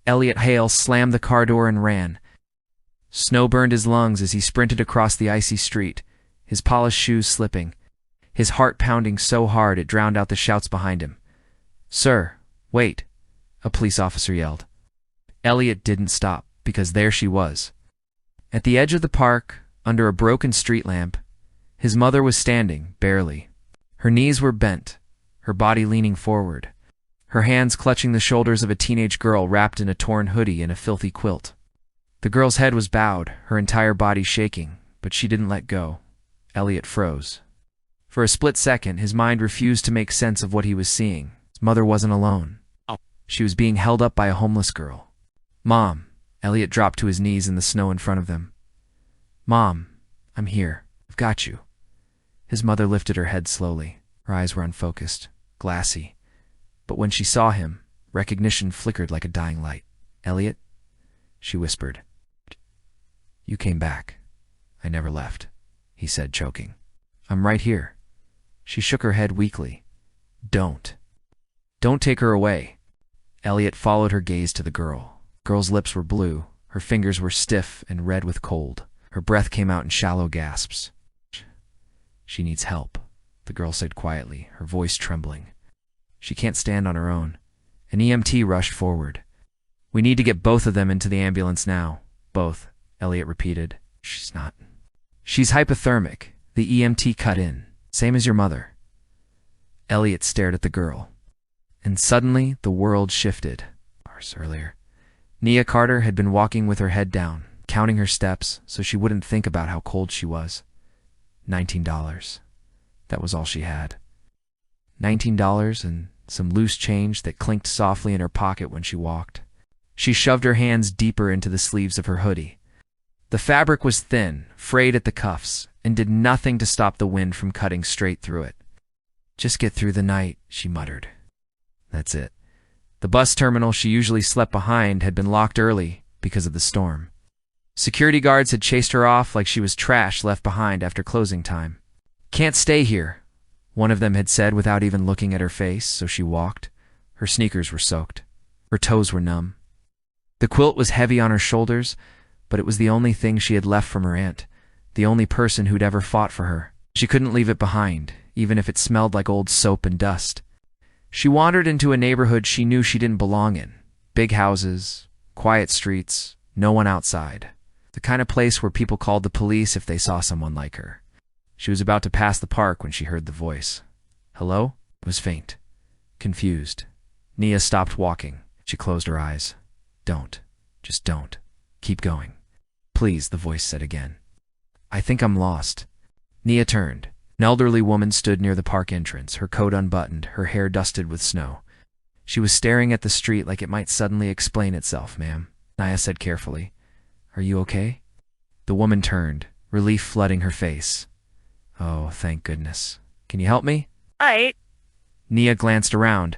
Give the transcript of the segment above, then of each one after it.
Elliot Hale slammed the car door and ran. Snow burned his lungs as he sprinted across the icy street, his polished shoes slipping, his heart pounding so hard it drowned out the shouts behind him. "Sir, wait," a police officer yelled. Elliot didn't stop, because there she was. At the edge of the park, under a broken street lamp, his mother was standing, barely. Her knees were bent, her body leaning forward, her hands clutching the shoulders of a teenage girl wrapped in a torn hoodie and a filthy quilt. The girl's head was bowed, her entire body shaking, but she didn't let go. Elliot froze. For a split second, his mind refused to make sense of what he was seeing. His mother wasn't alone. She was being held up by a homeless girl. "Mom," Elliot dropped to his knees in the snow in front of them. "Mom, I'm here. I've got you." His mother lifted her head slowly. Her eyes were unfocused, glassy. But when she saw him, recognition flickered like a dying light. "Elliot," she whispered. "You came back. I never left," he said, choking. "I'm right here." She shook her head weakly. Don't take her away." Elliot followed her gaze to the girl. The girl's lips were blue. Her fingers were stiff and red with cold. Her breath came out in shallow gasps. "She needs help," the girl said quietly, her voice trembling. "She can't stand on her own." An EMT rushed forward. "We need to get both of them into the ambulance now." "Both," Elliot repeated. "She's not." "She's hypothermic," the EMT cut in. "Same as your mother." Elliot stared at the girl. And suddenly, the world shifted. Hours earlier, Nia Carter had been walking with her head down, counting her steps so she wouldn't think about how cold she was. $19. That was all she had. $19 and some loose change that clinked softly in her pocket when she walked. She shoved her hands deeper into the sleeves of her hoodie. The fabric was thin, frayed at the cuffs, and did nothing to stop the wind from cutting straight through it. "Just get through the night," she muttered. That's it. The bus terminal she usually slept behind had been locked early because of the storm. Security guards had chased her off like she was trash left behind after closing time. "Can't stay here," one of them had said without even looking at her face, so she walked. Her sneakers were soaked. Her toes were numb. The quilt was heavy on her shoulders, but it was the only thing she had left from her aunt, the only person who'd ever fought for her. She couldn't leave it behind, even if it smelled like old soap and dust. She wandered into a neighborhood she knew she didn't belong in. Big houses, quiet streets, no one outside. The kind of place where people called the police if they saw someone like her. She was about to pass the park when she heard the voice. "Hello?" It was faint. Confused. Nia stopped walking. She closed her eyes. "Don't. Just don't. Keep going." "Please," the voice said again. "I think I'm lost." Nia turned. An elderly woman stood near the park entrance, her coat unbuttoned, her hair dusted with snow. She was staring at the street like it might suddenly explain itself. "Ma'am," Nia said carefully. "Are you okay?" The woman turned, relief flooding her face. "Oh, thank goodness. Can you help me?" "Right." Nia glanced around.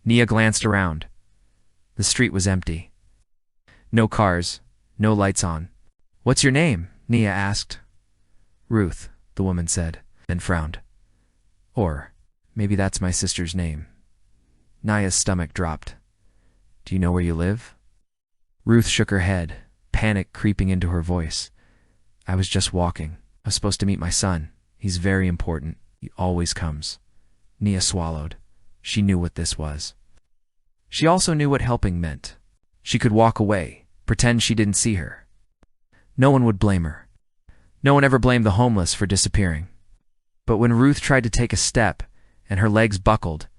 The street was empty. No cars, no lights on. "What's your name?" Nia asked. "Ruth," the woman said, then frowned. "Or maybe that's my sister's name." Nia's stomach dropped. "Do you know where you live?" Ruth shook her head, panic creeping into her voice. "I was just walking. I was supposed to meet my son. He's very important. He always comes." Nia swallowed. She knew what this was. She also knew what helping meant. She could walk away, pretend she didn't see her. No one would blame her. No one ever blamed the homeless for disappearing. But when Ruth tried to take a step and her legs buckled,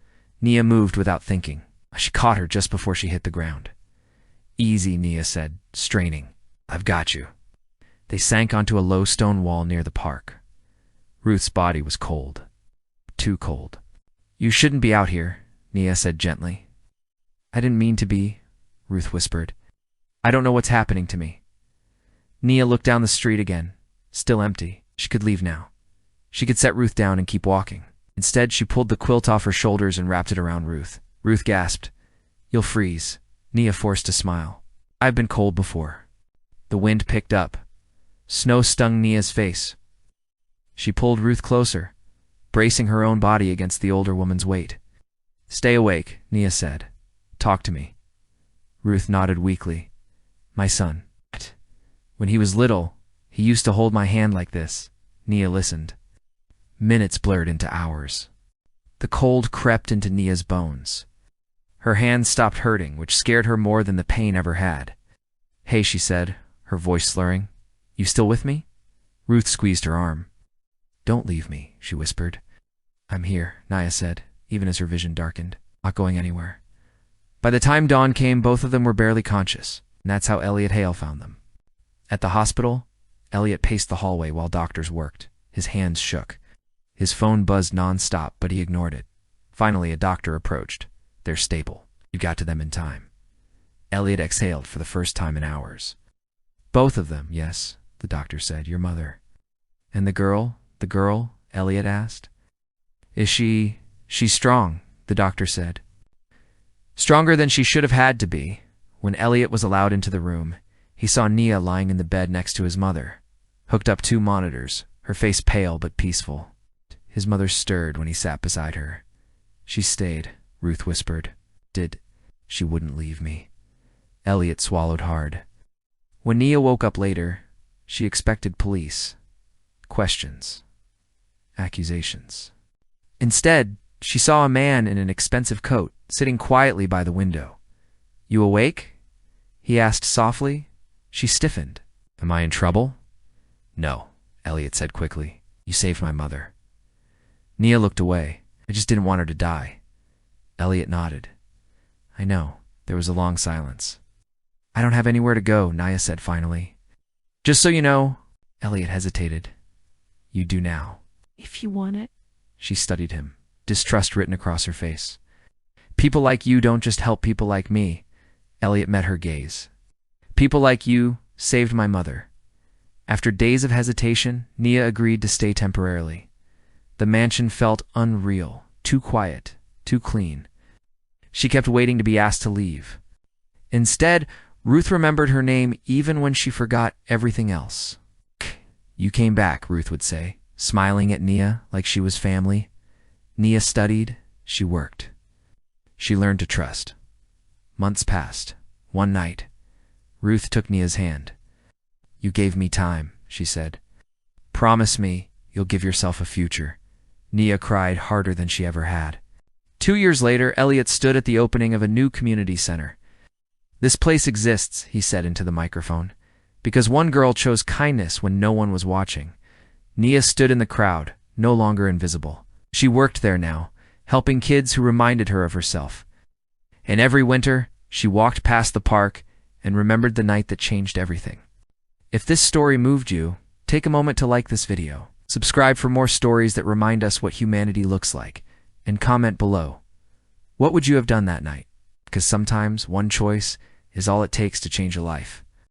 Nia moved without thinking. She caught her just before she hit the ground. "Easy," Nia said, straining. "I've got you." They sank onto a low stone wall near the park. Ruth's body was cold. Too cold. "You shouldn't be out here," Nia said gently. "I didn't mean to be," Ruth whispered. "I don't know what's happening to me." Nia looked down the street again. Still empty. She could leave now. She could set Ruth down and keep walking. Instead, she pulled the quilt off her shoulders and wrapped it around Ruth. Ruth gasped. "You'll freeze." Nia forced a smile. "I've been cold before." The wind picked up. Snow stung Nia's face. She pulled Ruth closer, bracing her own body against the older woman's weight. "Stay awake," Nia said. "Talk to me." Ruth nodded weakly. My son. When he was little, he used to hold my hand like this. Nia listened. Minutes blurred into hours. The cold crept into Nia's bones. Her hand stopped hurting, which scared her more than the pain ever had. Hey, she said, her voice slurring. You still with me? Ruth squeezed her arm. Don't leave me, she whispered. I'm here, Nia said, even as her vision darkened. Not going anywhere. By the time dawn came, both of them were barely conscious, and that's how Elliot Hale found them. At the hospital, Elliot paced the hallway while doctors worked. His hands shook. His phone buzzed nonstop, but he ignored it. Finally, a doctor approached. They're stable. You got to them in time. Elliot exhaled for the first time in hours. Both of them, yes, the doctor said. Your mother. And the girl, Elliot asked. She's strong, the doctor said. Stronger than she should have had to be. When Elliot was allowed into the room, he saw Nia lying in the bed next to his mother, hooked up 2 monitors, her face pale but peaceful. His mother stirred when he sat beside her. She stayed, Ruth whispered. She wouldn't leave me. Elliot swallowed hard. When Nia woke up later, she expected police. Questions. Accusations. Instead, she saw a man in an expensive coat, sitting quietly by the window. You awake? He asked softly. She stiffened. Am I in trouble? No, Elliot said quickly. You saved my mother. Nia looked away. I just didn't want her to die. Elliot nodded. I know. There was a long silence. I don't have anywhere to go, Nia said finally. Just so you know, Elliot hesitated. You do now. If you want it. She studied him, distrust written across her face. People like you don't just help people like me. Elliot met her gaze. People like you saved my mother. After days of hesitation, Nia agreed to stay temporarily. The mansion felt unreal, too quiet, too clean. She kept waiting to be asked to leave. Instead, Ruth remembered her name even when she forgot everything else. You came back, Ruth would say, smiling at Nia like she was family. Nia studied, she worked. She learned to trust. Months passed. One night, Ruth took Nia's hand. You gave me time, she said. Promise me you'll give yourself a future. Nia cried harder than she ever had. 2 years later, Elliot stood at the opening of a new community center. This place exists, he said into the microphone, because one girl chose kindness when no one was watching. Nia stood in the crowd, no longer invisible. She worked there now, helping kids who reminded her of herself. And every winter, she walked past the park and remembered the night that changed everything. If this story moved you, take a moment to like this video, subscribe for more stories that remind us what humanity looks like, and comment below. What would you have done that night? Because sometimes one choice is all it takes to change a life.